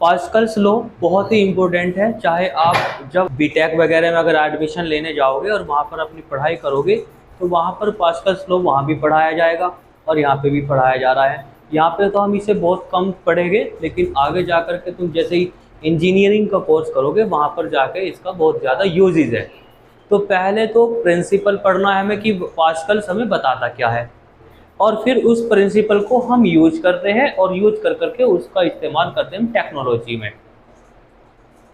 Pascal's law बहुत ही important है, चाहे आप जब बीटेक वगैरह में अगर एडमिशन लेने जाओगे और वहाँ पर अपनी पढ़ाई करोगे तो वहाँ पर पास्कल्स लॉ वहाँ भी पढ़ाया जाएगा और यहाँ पे भी पढ़ाया जा रहा है। यहाँ पे तो हम इसे बहुत कम पढ़ेंगे, लेकिन आगे जा कर के तुम जैसे ही इंजीनियरिंग का कोर्स करोगे वहाँ पर जाके इसका बहुत ज़्यादा यूजेज है। तो पहले तो प्रिंसिपल पढ़ना है हमें कि पास्कल्स हमें बताता क्या है, और फिर उस प्रिंसिपल को हम यूज करते हैं और यूज कर करके उसका इस्तेमाल करते हैं टेक्नोलॉजी में।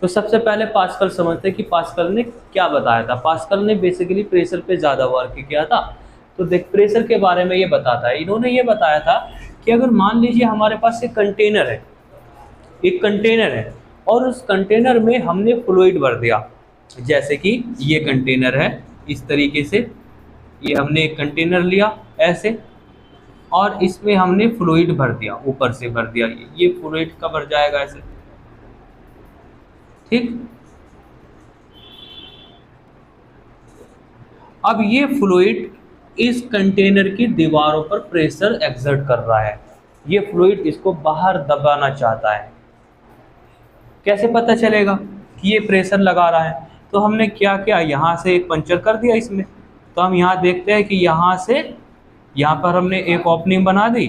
तो सबसे पहले पास्कल समझते हैं कि पास्कल ने क्या बताया था। पास्कल ने बेसिकली प्रेशर पे ज़्यादा वर्क किया था। तो देख, प्रेशर के बारे में ये बताता है। इन्होंने ये बताया था कि अगर मान लीजिए हमारे पास एक कंटेनर है और उस कंटेनर में हमने फ्लूइड भर दिया, जैसे कि ये कंटेनर है, इस तरीके से ये हमने एक कंटेनर लिया ऐसे, और इसमें हमने फ्लूइड भर दिया, ऊपर से भर दिया, ये फ्लूइड का भर जाएगा ऐसे, ठीक। अब ये फ्लूइड इस कंटेनर की दीवारों पर प्रेशर एक्सर्ट कर रहा है, ये फ्लूइड इसको बाहर दबाना चाहता है। कैसे पता चलेगा कि ये प्रेशर लगा रहा है? तो हमने क्या किया, यहाँ से एक पंचर कर दिया इसमें। तो हम यहाँ देखते हैं कि यहाँ पर हमने एक ओपनिंग बना दी,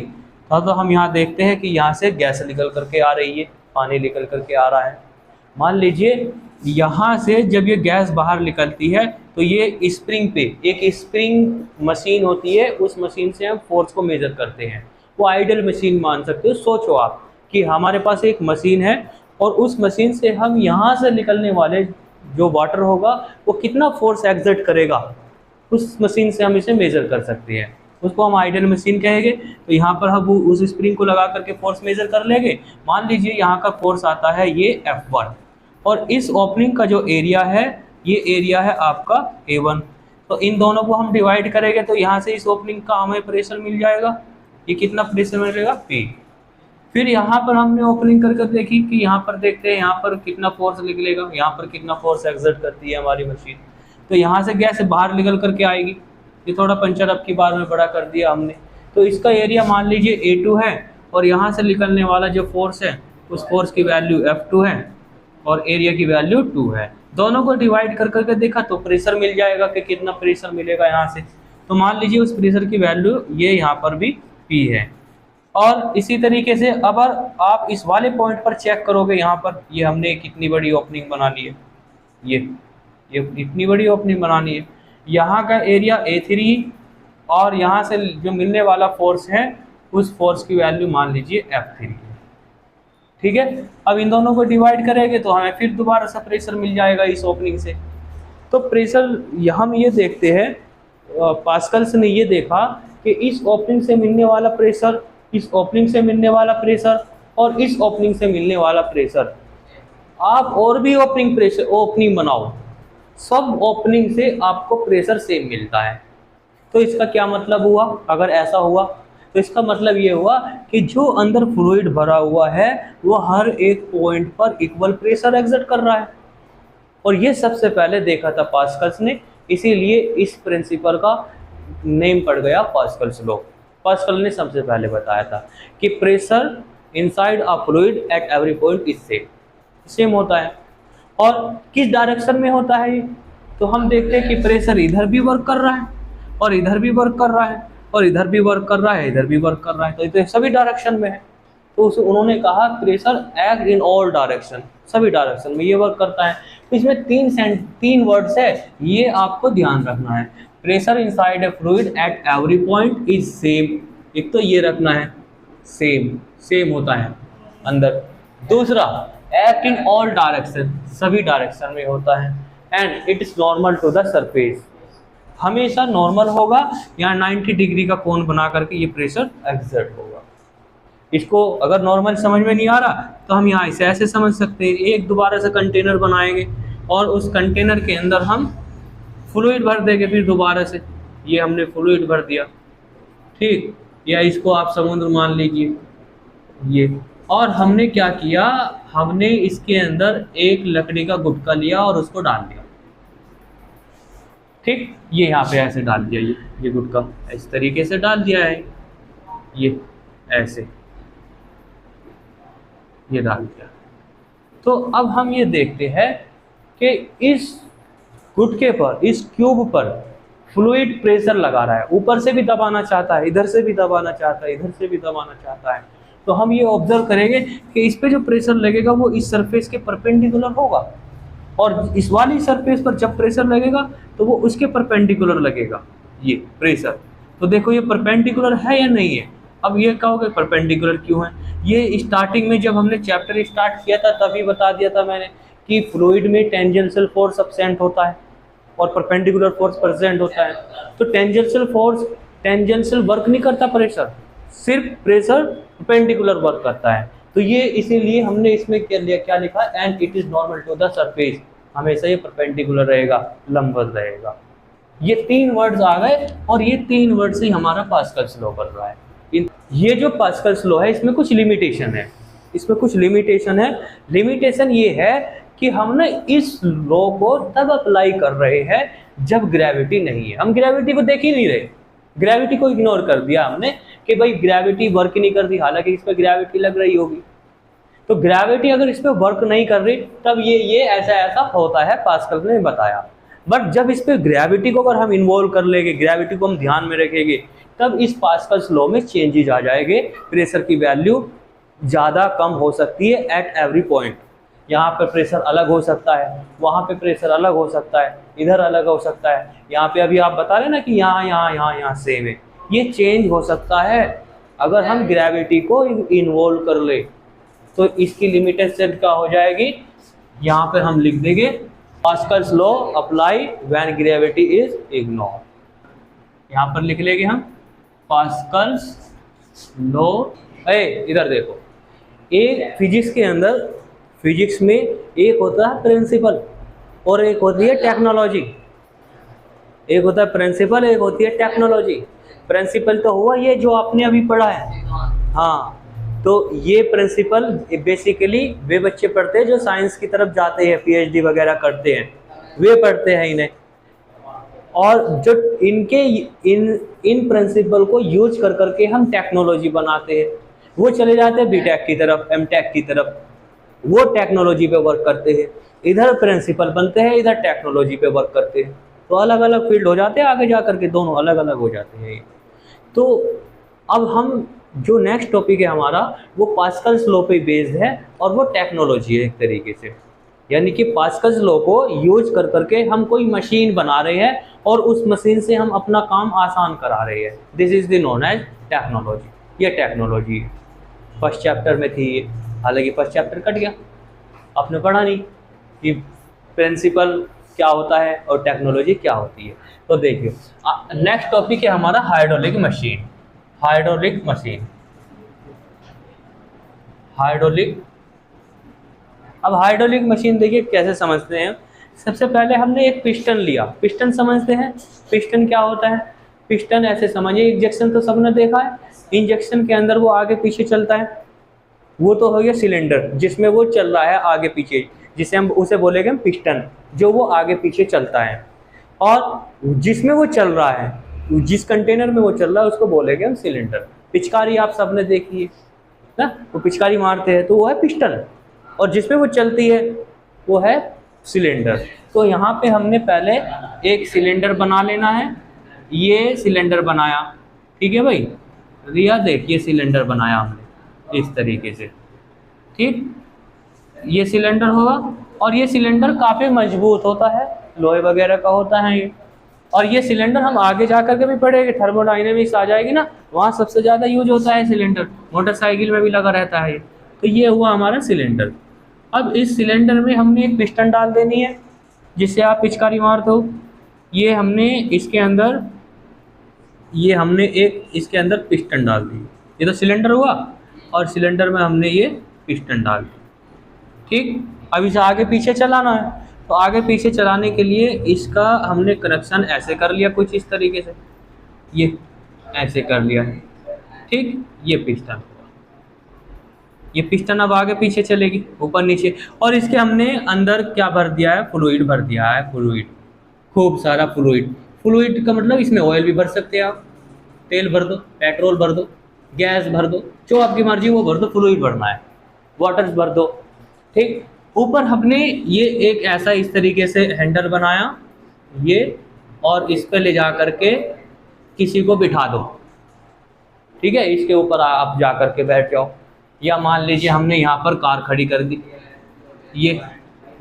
तो हम यहाँ देखते हैं कि यहाँ से गैस निकल करके आ रही है, पानी निकल करके आ रहा है। मान लीजिए यहाँ से जब ये गैस बाहर निकलती है तो ये स्प्रिंग पे, एक स्प्रिंग मशीन होती है, उस मशीन से हम फोर्स को मेजर करते हैं। वो आइडल मशीन मान सकते हो। सोचो आप कि हमारे पास एक मशीन है और उस मशीन से हम यहाँ से निकलने वाले जो वाटर होगा वो कितना फोर्स एक्सर्ट करेगा, उस मशीन से हम इसे मेजर कर सकते हैं। उसको हम आइडल मशीन कहेंगे। तो यहाँ पर हम उस स्प्रिंग को लगा करके फोर्स मेजर कर लेंगे। मान लीजिए यहाँ का फोर्स आता है ये F1 और इस ओपनिंग का जो एरिया है ये एरिया है आपका A1। तो इन दोनों को हम डिवाइड करेंगे तो यहाँ से इस ओपनिंग का हमें प्रेशर मिल जाएगा। ये कितना प्रेशर मिलेगा, P। फिर यहाँ पर हमने ओपनिंग करके देखी कि यहाँ पर देखते हैं यहाँ पर कितना फोर्स निकलेगा, यहाँ पर कितना फोर्स एक्सर्ट करती है हमारी मशीन। तो यहाँ से गैस बाहर निकल करके आएगी। ये थोड़ा पंचर अब की बार में बड़ा कर दिया हमने। तो इसका एरिया मान लीजिए A2 है और यहाँ से निकलने वाला जो फोर्स है उस फोर्स की वैल्यू F2 है और एरिया की वैल्यू 2 है। दोनों को डिवाइड कर करके देखा तो प्रेशर मिल जाएगा कि कितना प्रेशर मिलेगा यहाँ से। तो मान लीजिए उस प्रेशर की वैल्यू ये यहाँ पर भी P है। और इसी तरीके से अब आप इस वाले पॉइंट पर चेक करोगे, यहाँ पर ये हमने कितनी बड़ी ओपनिंग बना ली है, ये इतनी बड़ी ओपनिंग बनानी है। यहाँ का एरिया A3 और यहाँ से जो मिलने वाला फोर्स है उस फोर्स की वैल्यू मान लीजिए F3 है, ठीक है। अब इन दोनों को डिवाइड करेंगे तो हमें फिर दोबारा सा प्रेशर मिल जाएगा इस ओपनिंग से। तो प्रेशर हम ये देखते हैं, पास्कल्स ने ये देखा कि इस ओपनिंग से मिलने वाला प्रेशर, इस ओपनिंग से मिलने वाला प्रेशर और इस ओपनिंग से मिलने वाला प्रेशर, आप और भी ओपनिंग बनाओ, सब ओपनिंग से आपको प्रेशर सेम मिलता है। तो इसका क्या मतलब हुआ? अगर ऐसा हुआ तो इसका मतलब ये हुआ कि जो अंदर फ्लूइड भरा हुआ है वो हर एक पॉइंट पर इक्वल प्रेशर एक्सर्ट कर रहा है। और ये सबसे पहले देखा था पास्कल्स ने, इसीलिए इस प्रिंसिपल का नेम पड़ गया पास्कल्स लॉ। पास्कल ने सबसे पहले बताया था कि pressure inside a fluid at every point is same होता है। और किस डायरेक्शन में होता है ये? तो हम देखते हैं कि प्रेशर इधर भी वर्क कर रहा है और इधर भी वर्क कर रहा है और इधर भी वर्क कर रहा है, इधर भी वर्क कर रहा है, तो ये सभी डायरेक्शन में है। तो उन्होंने कहा pressure act in all direction, सभी डायरेक्शन में ये वर्क करता है। तो इसमें तीन वर्ड्स है, ये आपको ध्यान रखना है। Pressure inside a fluid at every point is same, एक तो ये रखना है, सेम होता है अंदर। दूसरा, एक्ट इन ऑल डायरेक्शन, सभी डायरेक्शन में होता है। And it is normal to the surface, हमेशा नॉर्मल होगा, यहाँ 90 डिग्री का कोण बना करके ये प्रेशर एक्सर्ट होगा। इसको अगर नॉर्मल समझ में नहीं आ रहा तो हम यहाँ इसे ऐसे समझ सकते हैं, एक दोबारा से कंटेनर बनाएंगे और उस कंटेनर के अंदर हम फ्लूइड भर देंगे, फिर दोबारा से ये हमने फ्लूइड भर दिया, ठीक। या इसको आप समुद्र मान लीजिए ये। और हमने क्या किया, हमने इसके अंदर एक लकड़ी का गुटका लिया और उसको डाल दिया, ठीक। ये यहाँ पे ऐसे डाल दिया, ये गुटका इस तरीके से डाल दिया है, ये ऐसे ये डाल दिया। तो अब हम ये देखते हैं कि इस गुटके पर, इस क्यूब पर फ्लूइड प्रेशर लगा रहा है, ऊपर से भी दबाना चाहता है, इधर से भी दबाना चाहता है, इधर से भी दबाना चाहता है। तो हम ये ऑब्जर्व करेंगे कि इस पे जो प्रेशर लगेगा वो इस सरफेस के परपेंडिकुलर होगा, और इस वाली सरफेस पर जब प्रेशर लगेगा तो वो उसके परपेंडिकुलर लगेगा ये प्रेशर। तो देखो ये परपेंडिकुलर है या नहीं है। अब ये कहोगे परपेंडिकुलर क्यों है, ये स्टार्टिंग में जब हमने चैप्टर स्टार्ट किया था तभी बता दिया था मैंने कि फ्लूइड में टेंजेंशियल फोर्स एब्सेंट होता है और परपेंडिकुलर फोर्स प्रेजेंट होता है। तो टेंजेंशियल फोर्स, टेंजेंशियल वर्क नहीं करता प्रेशर, सिर्फ प्रेशर परपेंडिकुलर वर्क करता है। तो ये इसीलिए हमने इसमें क्या लिखा, and it is normal to the surface, हमेशा ये परपेंडिकुलर रहेगा, लंबवत रहेगा। ये 3 वर्ड्स आ गए और ये 3 वर्ड से हमारा पास्कल्स लॉ बन रहा है। ये जो पास्कल्स लॉ है इसमें कुछ लिमिटेशन है, इसमें कुछ लिमिटेशन है। लिमिटेशन ये है कि हम ना इस लॉ को तब अप्लाई कर रहे हैं जब ग्रेविटी नहीं है। हम ग्रेविटी को देख ही नहीं रहे, ग्रेविटी को इग्नोर कर दिया हमने कि भाई ग्रेविटी वर्क नहीं कर रही, हालांकि इस पर ग्रेविटी लग रही होगी। तो ग्रेविटी अगर इस पर वर्क नहीं कर रही तब ये ऐसा ऐसा होता है, पास्कल ने बताया। बट जब इस पर ग्रेविटी को अगर हम इन्वॉल्व कर लेंगे, ग्रेविटी को हम ध्यान में रखेंगे, तब इस पास्कल्स लॉ में चेंजेस आ जाएंगे। प्रेशर की वैल्यू ज़्यादा कम हो सकती है एट एवरी पॉइंट। यहाँ पे प्रेशर अलग हो सकता है, वहाँ पे प्रेशर अलग हो सकता है, इधर अलग हो सकता है। यहाँ पे अभी आप बता रहे ना कि यहाँ सेम है, ये चेंज हो सकता है अगर हम ग्रेविटी को इन्वॉल्व कर ले। तो इसकी लिमिटेशन क्या हो जाएगी, यहाँ पे हम लिख देंगे Pascal's law apply when gravity is ignore. यहाँ पर लिख लेंगे हम पास्कल्स लॉ। इधर देखो, एक फिजिक्स के अंदर, फिजिक्स में एक होता है प्रिंसिपल और एक होती है टेक्नोलॉजी। एक होता है प्रिंसिपल, एक होती है टेक्नोलॉजी। प्रिंसिपल तो हुआ ये जो आपने अभी पढ़ा है, हाँ। तो ये प्रिंसिपल बेसिकली वे बच्चे पढ़ते हैं जो साइंस की तरफ जाते हैं, पीएचडी वगैरह करते हैं, वे पढ़ते हैं इन्हें। और जो इनके इन प्रिंसिपल को यूज कर करके हम टेक्नोलॉजी बनाते हैं, वो चले जाते हैं बीटेक की तरफ, एमटेक की तरफ, वो टेक्नोलॉजी पे वर्क करते हैं। इधर प्रिंसिपल बनते हैं, इधर टेक्नोलॉजी पे वर्क करते हैं। तो अलग अलग फील्ड हो जाते हैं, आगे जा करके दोनों अलग अलग हो जाते हैं। तो अब हम जो नेक्स्ट टॉपिक है हमारा वो पास्कल्स लॉ पे बेस्ड है और वो टेक्नोलॉजी है एक तरीके से। यानी कि पास्कल्स लॉ को यूज कर करके हम कोई मशीन बना रहे हैं और उस मशीन से हम अपना काम आसान करा रहे हैं। This is the known as technology. ये टेक्नोलॉजी फर्स्ट चैप्टर में थी ये, हालांकि फर्स्ट चैप्टर कट गया, आपने पढ़ा नहीं कि प्रिंसिपल क्या होता है और टेक्नोलॉजी क्या होती है। तो देखिए नेक्स्ट टॉपिक है हमारा hydraulic machine. Hydraulic machine, hydraulic. अब हाइड्रोलिक मशीन देखिए कैसे समझते हैं। सबसे पहले हमने एक पिस्टन लिया, पिस्टन समझते हैं। पिस्टन क्या होता है, पिस्टन ऐसे समझिए, इंजेक्शन तो सबने देखा है, इंजेक्शन के अंदर वो आगे पीछे चलता है, वो तो हो गया सिलेंडर जिसमें वो चल रहा है आगे पीछे, जिसे हम उसे बोलेंगे पिस्टन, जो वो आगे पीछे चलता है। और जिसमें वो चल रहा है, जिस कंटेनर में वो चल रहा है, उसको बोलेंगे हम सिलेंडर। पिचकारी आप सबने देखी है ना, वो पिचकारी मारते हैं तो वो है पिस्टन, और जिसमें वो चलती है वो है सिलेंडर। तो यहाँ पे हमने पहले एक सिलेंडर बना लेना है। ये सिलेंडर बनाया, ठीक है भाई, रिया देखिए सिलेंडर बनाया हमने इस तरीके से, ठीक। ये सिलेंडर होगा और ये सिलेंडर काफ़ी मजबूत होता है, लोहे वगैरह का होता है ये। और ये सिलेंडर हम आगे जा कर के भी पढ़ेंगे, थर्मोडायनेमिक्स आ जाएगी ना, वहाँ सबसे ज़्यादा यूज होता है सिलेंडर, मोटरसाइकिल में भी लगा रहता है ये। तो ये हुआ हमारा सिलेंडर। अब इस सिलेंडर में हमने एक पिस्टन डाल देनी है जिससे आप पिचकारी मारते हो। ये हमने इसके अंदर, ये हमने एक इसके अंदर पिस्टन डाल दी, ये तो सिलेंडर हुआ, और सिलेंडर में हमने ये पिस्टन डाल दी, ठीक। अब इसे आगे पीछे चलाना है, तो आगे पीछे चलाने के लिए इसका हमने कनेक्शन ऐसे कर लिया कुछ इस तरीके से, ये ऐसे कर लिया है, ठीक। ये पिस्टन, ये पिस्टन अब आगे पीछे चलेगी ऊपर नीचे, और इसके हमने अंदर क्या भर दिया है, फ्लूइड भर दिया है, फ्लूइड, खूब सारा फ्लूइड। फ्लूइड का मतलब इसमें ऑयल भी भर सकते हैं आप, तेल भर दो, पेट्रोल भर दो, गैस भर दो, जो आपकी मर्जी वो भर दो, फ्लूइड भरना है, वाटर भर दो, ठीक। ऊपर हमने ये एक ऐसा इस तरीके से हैंडल बनाया ये, और इस पे ले जा करके किसी को बिठा दो, ठीक है, इसके ऊपर आप जा करके बैठ जाओ। या मान लीजिए हमने यहाँ पर कार खड़ी कर दी, ये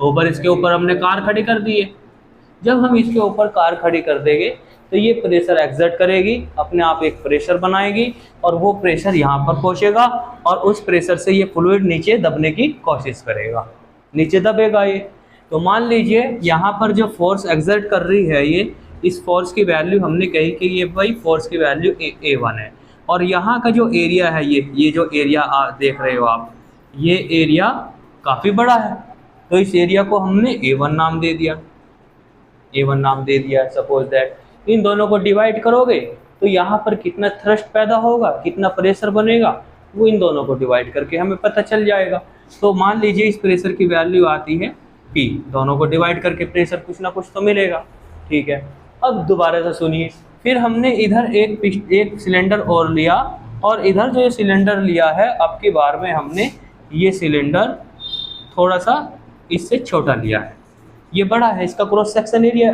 ऊपर इसके ऊपर हमने कार खड़ी कर दी है। जब हम इसके ऊपर कार खड़ी कर देंगे तो ये प्रेशर एक्सर्ट करेगी, अपने आप एक प्रेशर बनाएगी, और वो प्रेशर यहाँ पर पहुँचेगा, और उस प्रेशर से ये फ्लूइड नीचे दबने की कोशिश करेगा, नीचे दबेगा ये। तो मान लीजिए यहाँ पर जो फोर्स एक्सर्ट कर रही है ये, इस फोर्स की वैल्यू हमने कही कि ये भाई फोर्स की वैल्यू A1 है, और यहाँ का जो एरिया है ये जो एरिया देख रहे हो आप, ये एरिया काफ़ी बड़ा है, तो इस एरिया को हमने A1 नाम दे दिया, A1 नाम दे दिया। सपोज दैट इन दोनों को डिवाइड करोगे तो यहाँ पर कितना थ्रस्ट पैदा होगा, कितना प्रेशर बनेगा, वो इन दोनों को डिवाइड करके हमें पता चल जाएगा। तो मान लीजिए इस प्रेशर की वैल्यू आती है P, दोनों को डिवाइड करके प्रेशर कुछ ना कुछ तो मिलेगा, ठीक है। अब दोबारा से सुनिए, फिर हमने इधर एक सिलेंडर और लिया, और इधर जो ये सिलेंडर लिया है अब की बार में हमने ये सिलेंडर थोड़ा सा इससे छोटा लिया है, ये बड़ा है, इसका क्रॉस सेक्शन एरिया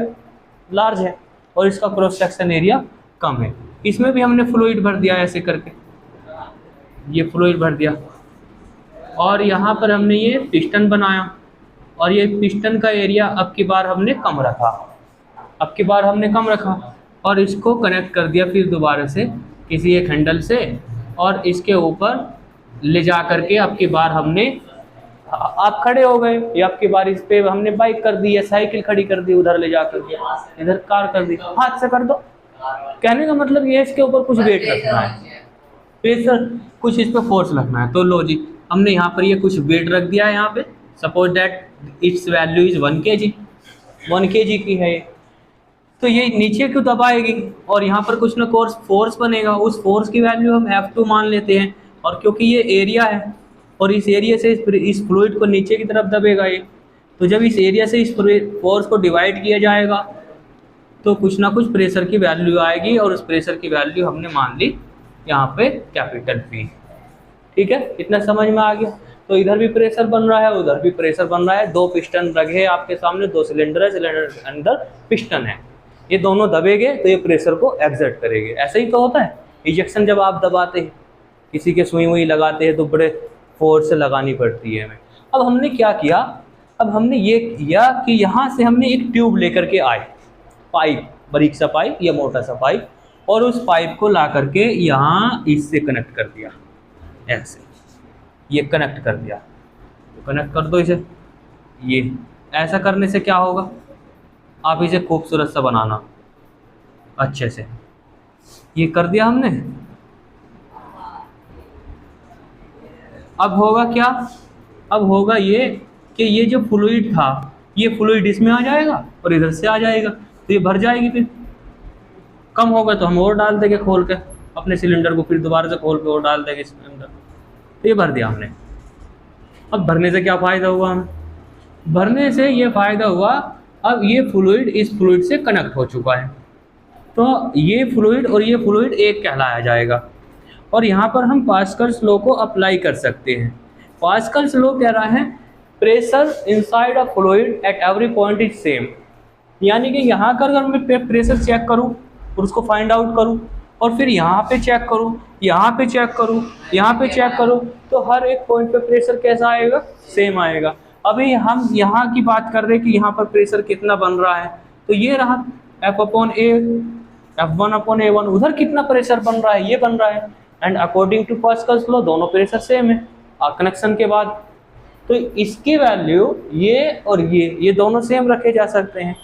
लार्ज है और इसका क्रॉस सेक्शन एरिया कम है। इसमें भी हमने फ्लूइड भर दिया ऐसे करके, ये फ्लूइड भर दिया, और यहाँ पर हमने ये पिस्टन बनाया, और ये पिस्टन का एरिया अब की बार हमने कम रखा, और इसको कनेक्ट कर दिया फिर दोबारा से किसी एक हैंडल से, और इसके ऊपर ले जा करके अब की बार हमने, आप खड़े हो गए, या आपकी बार इस पे हमने बाइक कर दी या साइकिल खड़ी कर दी, उधर ले जा करके इधर कार कर दी, हाथ से कर दो। कहने का मतलब ये इसके ऊपर कुछ वेट रखना है, प्रेशर कुछ इस पे फोर्स रखना है। तो लो जी, हमने यहाँ पर ये कुछ वेट रख दिया है यहाँ पे, suppose that it's value is 1 kg, 1 kg की है ये, तो ये नीचे क्यों दबाएगी, और यहाँ पर कुछ ना कुछ फोर्स बनेगा, उस फोर्स की वैल्यू हम F2 मान लेते हैं, और क्योंकि ये एरिया है और इस एरिया से इस फ्लूइड को नीचे की तरफ दबेगा ये, तो जब इस एरिया से इस फोर्स को डिवाइड किया जाएगा तो कुछ ना कुछ प्रेशर की वैल्यू आएगी, और उस प्रेशर की वैल्यू हमने मान ली यहाँ पे कैपिटल P, ठीक है, इतना समझ में आ गया। तो इधर भी प्रेशर बन रहा है, उधर भी प्रेशर बन रहा है, दो पिस्टन रखे हैं आपके सामने, दो सिलेंडर है, सिलेंडर के अंदर पिस्टन है, ये दोनों दबेंगे तो ये प्रेशर को एक्सर्ट करेंगे। ऐसा ही तो होता है, इंजेक्शन जब आप दबाते हैं, किसी के सुई वुई लगाते हैं तो बड़े फोर्स से लगानी पड़ती है हमें। अब हमने क्या किया, अब हमने ये किया कि यहाँ से हमने एक ट्यूब लेकर के आए, पाइप, बारीक सा पाइप या मोटा सा पाइप, और उस पाइप को ला करके यहाँ इससे कनेक्ट कर दिया, ऐसे ये कनेक्ट कर दिया, तो कनेक्ट कर दो इसे। ये ऐसा करने से क्या होगा, आप इसे खूबसूरत सा बनाना अच्छे से, ये कर दिया हमने। अब होगा क्या, अब होगा ये कि ये जो फ्लूइड था, ये फ्लूइड इसमें आ जाएगा और इधर से आ जाएगा, तो ये भर जाएगी, फिर कम होगा तो हम और डाल देंगे खोल के अपने सिलेंडर को, फिर दोबारा से खोल के और डाल देंगे इसके अंदर, तो ये भर दिया हमने। अब भरने से क्या फ़ायदा हुआ हमें, भरने से ये फ़ायदा हुआ, अब ये फ्लूइड इस फ्लूइड से कनेक्ट हो चुका है, तो ये फ्लूइड और ये फ्लूइड एक कहलाया जाएगा, और यहाँ पर हम पास्कल्स लॉ को अप्लाई कर सकते हैं। पास्कल्स लॉ कह रहा है pressure inside a fluid at every point is same, यानी कि यहाँ कर अगर मैं प्रेशर चेक करूँ और उसको फाइंड आउट करूँ, और फिर यहाँ पे चेक करूँ, यहाँ पे चेक करूँ, यहाँ पे चेक करूँ, तो हर एक पॉइंट पे प्रेशर कैसा आएगा, सेम आएगा। अभी हम यहाँ की बात कर रहे हैं कि यहाँ पर प्रेशर कितना बन रहा है, तो ये रहा F1/A1, उधर कितना प्रेशर बन रहा है, ये बन रहा है, and according to Pascal's law दोनों प्रेशर सेम है कनेक्शन के बाद, तो इसकी वैल्यू ये और ये दोनों सेम रखे जा सकते हैं।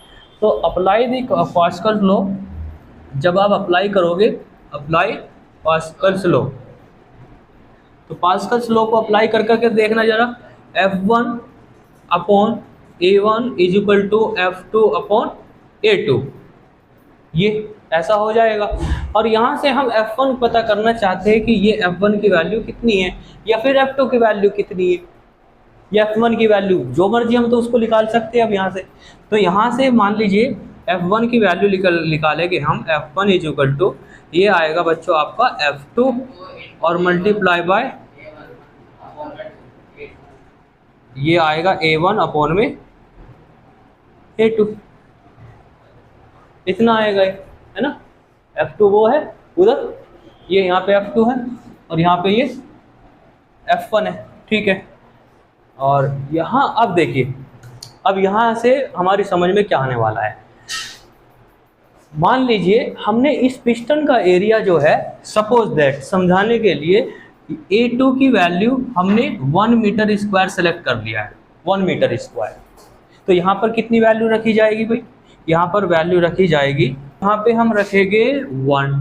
तो अप्लाई द पास्कल्स लॉ, जब आप अप्लाई करोगे, अप्लाई पास्कल्स लॉ, तो पास्कल्स लॉ को अप्लाई कर करके देखना जरा, F1/A1 is equal to F2/A2, ये ऐसा हो जाएगा। और यहाँ से हम F1 पता करना चाहते हैं कि ये F1 की वैल्यू कितनी है, या फिर F2 की वैल्यू कितनी है, या F1 की वैल्यू जो मर्जी हम तो उसको निकाल सकते हैं। अब यहाँ से, तो यहाँ से मान लीजिए F1 की वैल्यू निकालेंगे हम, F1 इज इक्वल टू, ये आएगा बच्चों आपका F2 और मल्टीप्लाई बाय ये आएगा A1 अपॉन में A2, इतना आएगा ये, है ना। F2 वो है उधर, ये यहाँ पे F2 है और यहाँ पे ये F1 है, ठीक है। और यहाँ अब देखिए, अब यहाँ से हमारी समझ में क्या आने वाला है। मान लीजिए हमने इस पिस्टन का एरिया जो है, सपोज दैट समझाने के लिए A2 की वैल्यू हमने 1 मीटर स्क्वायर सेलेक्ट कर लिया है, 1 मीटर स्क्वायर। तो यहाँ पर कितनी वैल्यू रखी जाएगी भाई, यहाँ पर वैल्यू रखी जाएगी, यहाँ पे हम रखेंगे 1।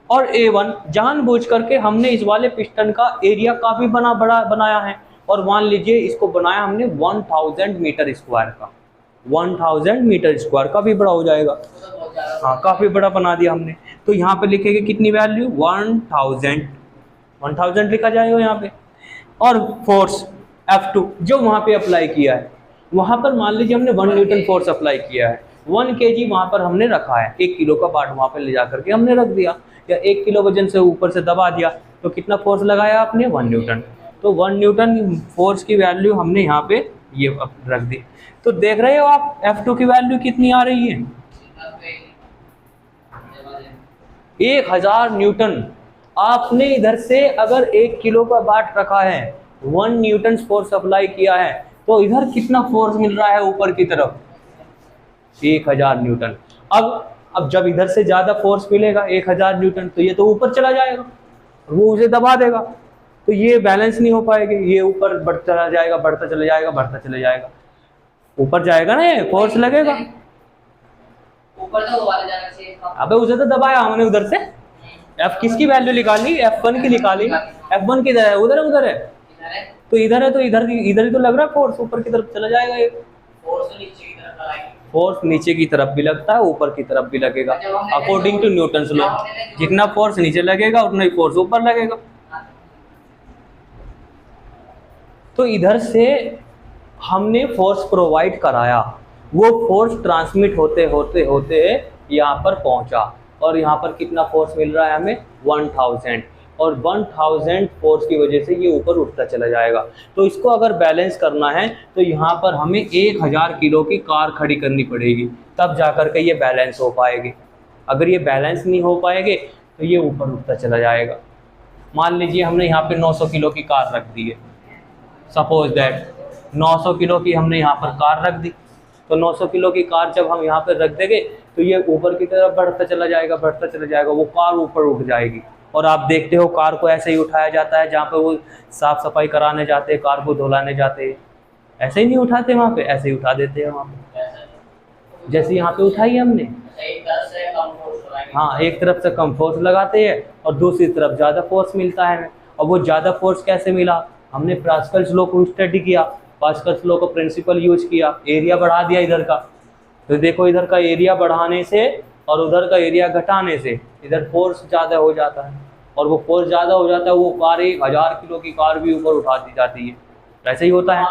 और A1 जानबूझ करके हमने इस वाले पिस्टन का एरिया काफ़ी बड़ा बनाया है, और मान लीजिए इसको बनाया हमने 1000 मीटर स्क्वायर का, 1000 मीटर स्क्वायर का भी बड़ा हो जाएगा, हाँ काफ़ी बड़ा बना दिया हमने। तो यहाँ पे लिखेंगे कितनी वैल्यू, 1000 लिखा जाएगा यहाँ पे। और फोर्स F2 जो वहाँ पे अप्लाई किया है, वहाँ पर मान लीजिए हमने 1 न्यूटन फोर्स अप्लाई किया है, 1 kg वहाँ पर हमने रखा है, 1 किलो का बाट वहाँ पर ले जा करके हमने रख दिया, या 1 किलो वजन से ऊपर से दबा दिया, तो कितना फोर्स लगाया आपने, 1 न्यूटन। तो 1 न्यूटन फोर्स की वैल्यू हमने यहाँ पे ये रख दी। तो देख रहे हो आप F2 की वैल्यू कितनी आ रही है, 1000 न्यूटन। आपने इधर से अगर 1 किलो का बाट रखा है, 1 न्यूटन फोर्स अप्लाई किया है, तो इधर कितना फोर्स मिल रहा है ऊपर की तरफ, 1000 न्यूटन। अब जब इधर से ज़्यादा फोर्स मिलेगा 1000 न्यूटन, तो ये तो ऊपर चला जाएगा, वो उसे दबा देगा, तो ये बैलेंस नहीं हो पाएगी, ये ऊपर बढ़ता चला जाएगा, बढ़ता चला जाएगा, बढ़ता चला जाएगा, ऊपर जाएगा ना, ये फोर्स लगेगा ऊपर। तो अबे उसे तो दबाया हमने उधर से, F किसकी वैल्यू निकाली, F1 की निकाली, F1 किधर है, उधर है, उधर है, तो इधर है, तो इधर ही तो लग रहा है फोर्स, ऊपर की तरफ चला जाएगा ये। फोर्स नीचे की तरफ भी लगता है, ऊपर की तरफ भी लगेगा, अकॉर्डिंग टू न्यूटन्स लॉ। जितना फोर्स नीचे लगेगा उतना ही फोर्स ऊपर लगेगा। तो इधर से हमने फोर्स प्रोवाइड कराया, वो फोर्स ट्रांसमिट होते होते होते यहाँ पर पहुँचा, और यहाँ पर कितना फोर्स मिल रहा है हमें, 1000, और 1000 फोर्स की वजह से ये ऊपर उठता चला जाएगा। तो इसको अगर बैलेंस करना है तो यहाँ पर हमें 1000 किलो की कार खड़ी करनी पड़ेगी, तब जा कर के ये बैलेंस हो पाएगी। अगर ये बैलेंस नहीं हो पाएंगे तो ये ऊपर उठता चला जाएगा। मान लीजिए हमने यहाँ पे 900 किलो की कार रख दी है, सपोज दैट 900 किलो की हमने यहाँ पर कार रख दी, तो 900 किलो की कार जब हम यहाँ पर रख देंगे तो ये ऊपर की तरफ बढ़ता चला जाएगा, बढ़ता चला जाएगा, वो कार ऊपर उठ जाएगी। और आप देखते हो कार को ऐसे ही उठाया जाता है, जहाँ पे वो साफ़ सफाई कराने जाते हैं, कार को धुलाने जाते हैं, ऐसे ही नहीं उठाते वहाँ पे, ऐसे ही उठा देते हैं वहाँ पे, जैसे यहाँ पे उठाई हमने। हाँ, एक तरफ से कम फोर्स लगाते हैं और दूसरी तरफ ज़्यादा फोर्स मिलता है। और वो ज़्यादा फोर्स कैसे मिला, हमने पास्कल्स लॉ को स्टडी किया, पास्कल्स लॉ का प्रिंसिपल यूज किया, एरिया बढ़ा दिया इधर का। तो देखो इधर का एरिया बढ़ाने से और उधर का एरिया घटाने से इधर फोर्स ज़्यादा हो जाता है, और वो फोर्स ज़्यादा हो जाता है, वो कार 1000 किलो की कार भी ऊपर उठा दी जाती है। ऐसे ही होता है,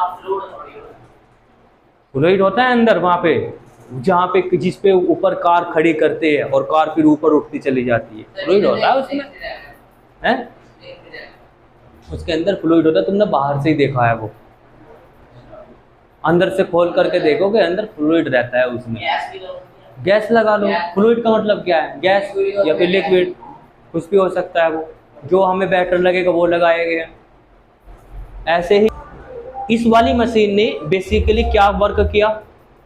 फ्लूइड होता है अंदर वहाँ पे, जहाँ पे जिस पे ऊपर कार खड़ी करते हैं और कार फिर ऊपर उठती चली जाती है, फ्लूइड होता है उसमें, है उसके अंदर फ्लूइड होता है। तुमने बाहर से ही देखा है, वो अंदर से खोल करके देखोगे अंदर फ्लूइड रहता है उसमें। गैस लगा लो, फ्लूइड का मतलब क्या है, गैस या फिर लिक्विड, कुछ भी हो सकता है, वो जो हमें बेटर लगेगा वो लगाएंगे। ऐसे ही इस वाली मशीन ने बेसिकली क्या वर्क किया,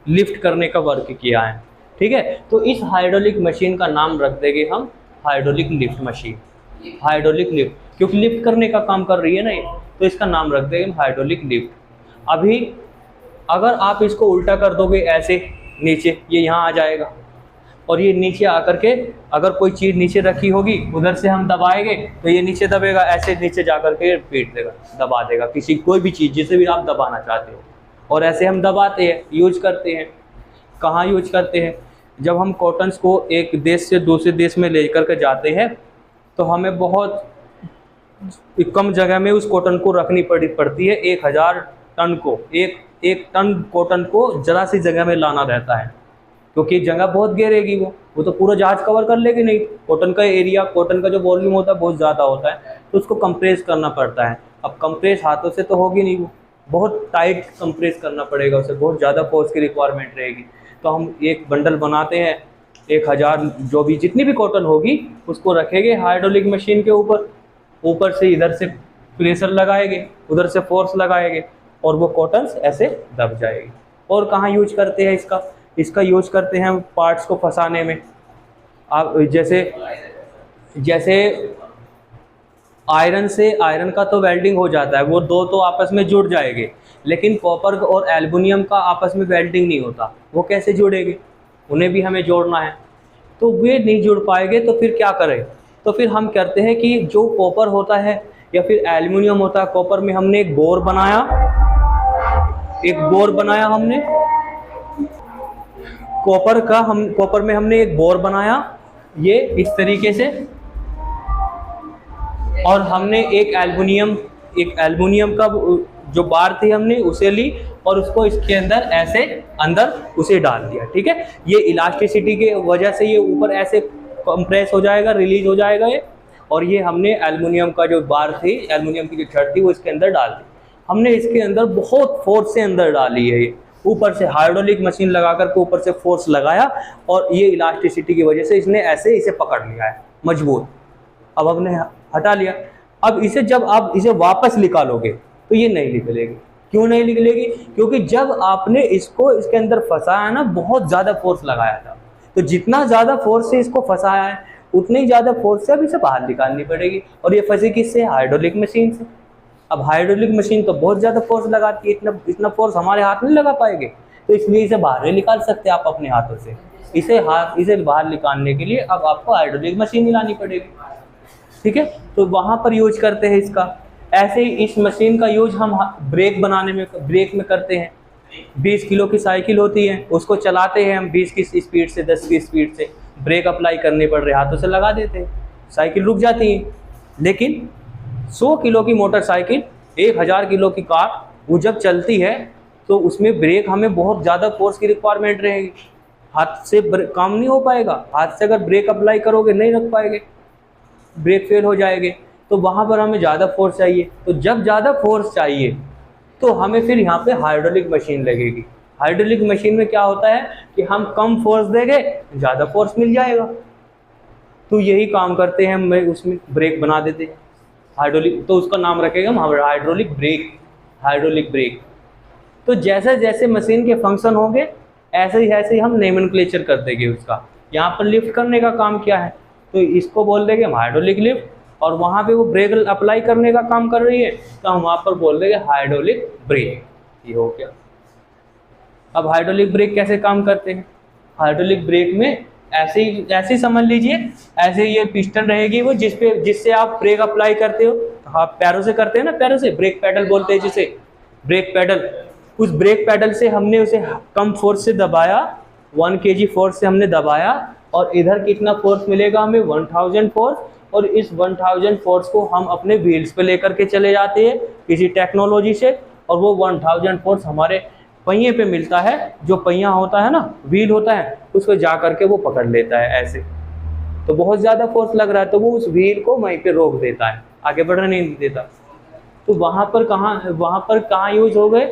लिफ्ट करने का वर्क किया है, ठीक है। तो इस हाइड्रोलिक मशीन का नाम रख देंगे हम hydraulic lift machine, hydraulic lift, क्योंकि लिफ्ट करने का काम कर रही है ना ये, तो इसका नाम रख देंगे हाइड्रोलिक लिफ्ट। अभी अगर आप इसको उल्टा कर दोगे ऐसे नीचे, ये यहाँ आ जाएगा, और ये नीचे आकर के अगर कोई चीज़ नीचे रखी होगी उधर से हम दबाएंगे तो ये नीचे दबेगा, ऐसे नीचे जा कर के पीट देगा, दबा देगा किसी कोई भी चीज़ जिसे भी आप दबाना चाहते हो। और ऐसे हम दबाते हैं, यूज करते हैं। कहाँ यूज करते हैं, जब हम कॉटन्स को एक देश से दूसरे देश में ले कर के जाते हैं तो हमें बहुत कम जगह में उस कॉटन को रखनी पड़ती है। 1000 टन को, एक टन कॉटन को ज़रा सी जगह में लाना रहता है, क्योंकि जगह बहुत घेरेगी, वो तो पूरा जहाज कवर कर लेगी नहीं। कॉटन का एरिया, कॉटन का जो वॉल्यूम होता है बहुत ज़्यादा होता है, तो उसको कंप्रेस करना पड़ता है। अब कंप्रेस हाथों से तो होगी नहीं वो, बहुत टाइट कंप्रेस करना पड़ेगा उसे, बहुत ज़्यादा फोर्स की रिक्वायरमेंट रहेगी। तो हम एक बंडल बनाते हैं, 1000 जो भी जितनी भी कॉटन होगी उसको रखेंगे हाइड्रोलिक मशीन के ऊपर, ऊपर से इधर से प्रेशर लगाएंगे, उधर से फोर्स लगाएंगे और वो कॉटन ऐसे दब जाएगी। और कहाँ यूज करते हैं इसका यूज करते हैं हम पार्ट्स को फंसाने में। आप जैसे आयरन का तो वेल्डिंग हो जाता है, वो दो तो आपस में जुड़ जाएंगे, लेकिन कॉपर और एल्युमिनियम का आपस में वेल्डिंग नहीं होता। वो कैसे जुड़ेंगे, उन्हें भी हमें जोड़ना है, तो वे नहीं जुड़ पाएंगे। तो फिर क्या करें, तो फिर हम करते हैं कि जो कॉपर होता है या फिर एल्युमिनियम होता है, कॉपर में हमने एक बोर बनाया हमने कॉपर में हमने एक बोर बनाया ये इस तरीके से, और हमने एक एल्युमिनियम का जो बार थी हमने उसे ली और उसको इसके अंदर ऐसे अंदर उसे डाल दिया। ठीक है, ये इलास्टिसिटी के वजह से ये ऊपर ऐसे कंप्रेस हो जाएगा, रिलीज हो जाएगा ये। और ये हमने एल्युमिनियम का जो बार थी, एल्युमिनियम की जो छड़ थी वो इसके अंदर डाल दी। हमने इसके अंदर बहुत फोर्स से अंदर डाली है, ये ऊपर से हाइड्रोलिक मशीन लगा करके ऊपर से फोर्स लगाया और ये इलास्टिसिटी की वजह से इसने ऐसे इसे पकड़ लिया है मजबूत। अब हमने हटा लिया। अब इसे जब आप इसे वापस निकालोगे तो ये नहीं निकलेगी। क्यों नहीं निकलेगी, क्योंकि जब आपने इसको इसके अंदर फंसाया ना, बहुत ज़्यादा फोर्स लगाया था, तो जितना ज़्यादा फोर्स से इसको फंसाया है उतनी ही ज़्यादा फोर्स से अब इसे बाहर निकालनी पड़ेगी। और ये फंसी किससे, हाइड्रोलिक मशीन से। अब हाइड्रोलिक मशीन तो बहुत ज़्यादा फोर्स लगाती है, इतना फोर्स हमारे हाथ नहीं लगा पाएंगे, तो इसलिए इसे बाहर नहीं निकाल सकते आप अपने हाथों से। इसे बाहर निकालने के लिए अब आपको हाइड्रोलिक मशीन हिलानी पड़ेगी। ठीक है, तो वहाँ पर यूज करते हैं इसका। ऐसे ही इस मशीन का यूज हम ब्रेक में करते हैं। 20 किलो की साइकिल होती है, उसको चलाते हैं हम 20 की स्पीड से, 10 की स्पीड से। ब्रेक अप्लाई करने पड़ रहे, हाथों से लगा देते हैं, साइकिल रुक जाती है। लेकिन 100 किलो की मोटरसाइकिल, 1000 किलो की कार, वो जब चलती है तो उसमें ब्रेक हमें बहुत ज़्यादा फोर्स की रिक्वायरमेंट रहेगी। हाथ से काम नहीं हो पाएगा, हाथ से अगर ब्रेक अप्लाई करोगे नहीं रख पाएंगे, ब्रेक फेल हो जाएंगे। तो वहाँ पर हमें ज़्यादा फोर्स चाहिए। तो जब ज़्यादा फोर्स चाहिए तो हमें फिर यहाँ पे हाइड्रोलिक मशीन लगेगी। हाइड्रोलिक मशीन में क्या होता है कि हम कम फोर्स देंगे, ज़्यादा फोर्स मिल जाएगा। तो यही काम करते हैं हम, उसमें ब्रेक बना देते हैं हाइड्रोलिक, तो उसका नाम रखेगा हम हाइड्रोलिक ब्रेक। तो जैसे जैसे मशीन के फंक्शन होंगे ऐसे ही हम नोमेनक्लेचर कर देंगे उसका। यहाँ पर लिफ्ट करने का काम क्या है, तो इसको बोल देंगे हम हाइड्रोलिक लिफ्ट, और वहाँ पे वो ब्रेक अप्लाई करने का काम कर रही है तो हम वहाँ पर बोल देंगे हाइड्रोलिक ब्रेक। ये हो गया। अब हाइड्रोलिक ब्रेक कैसे काम करते हैं, हाइड्रोलिक ब्रेक में ऐसे समझ लीजिए, ऐसे ये पिस्टन रहेगी वो जिससे आप ब्रेक अप्लाई करते हो। आप पैरों से करते हैं ना, पैरों से ब्रेक पैडल बोलते हैं जिसे, ब्रेक पैडल। उस ब्रेक पैडल से हमने उसे कम फोर्स से दबाया, 1 kg फोर्स से हमने दबाया, और इधर कितना फोर्स मिलेगा हमें, 1000 फोर्स। और इस 1000 फोर्स को हम अपने व्हील्स पे लेकर के चले जाते हैं किसी टेक्नोलॉजी से, और वो 1000 फोर्स हमारे पहिए पे मिलता है। जो पहिया होता है ना, व्हील होता है, उस पर जा करके वो पकड़ लेता है ऐसे। तो बहुत ज़्यादा फोर्स लग रहा है तो वो उस व्हील को वहीं पे रोक देता है, आगे बढ़ने नहीं देता। तो वहाँ पर कहाँ यूज हो गए,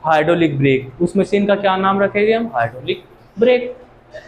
हाइड्रोलिक ब्रेक। उस मशीन का क्या नाम रखेंगे हम, हाइड्रोलिक ब्रेक।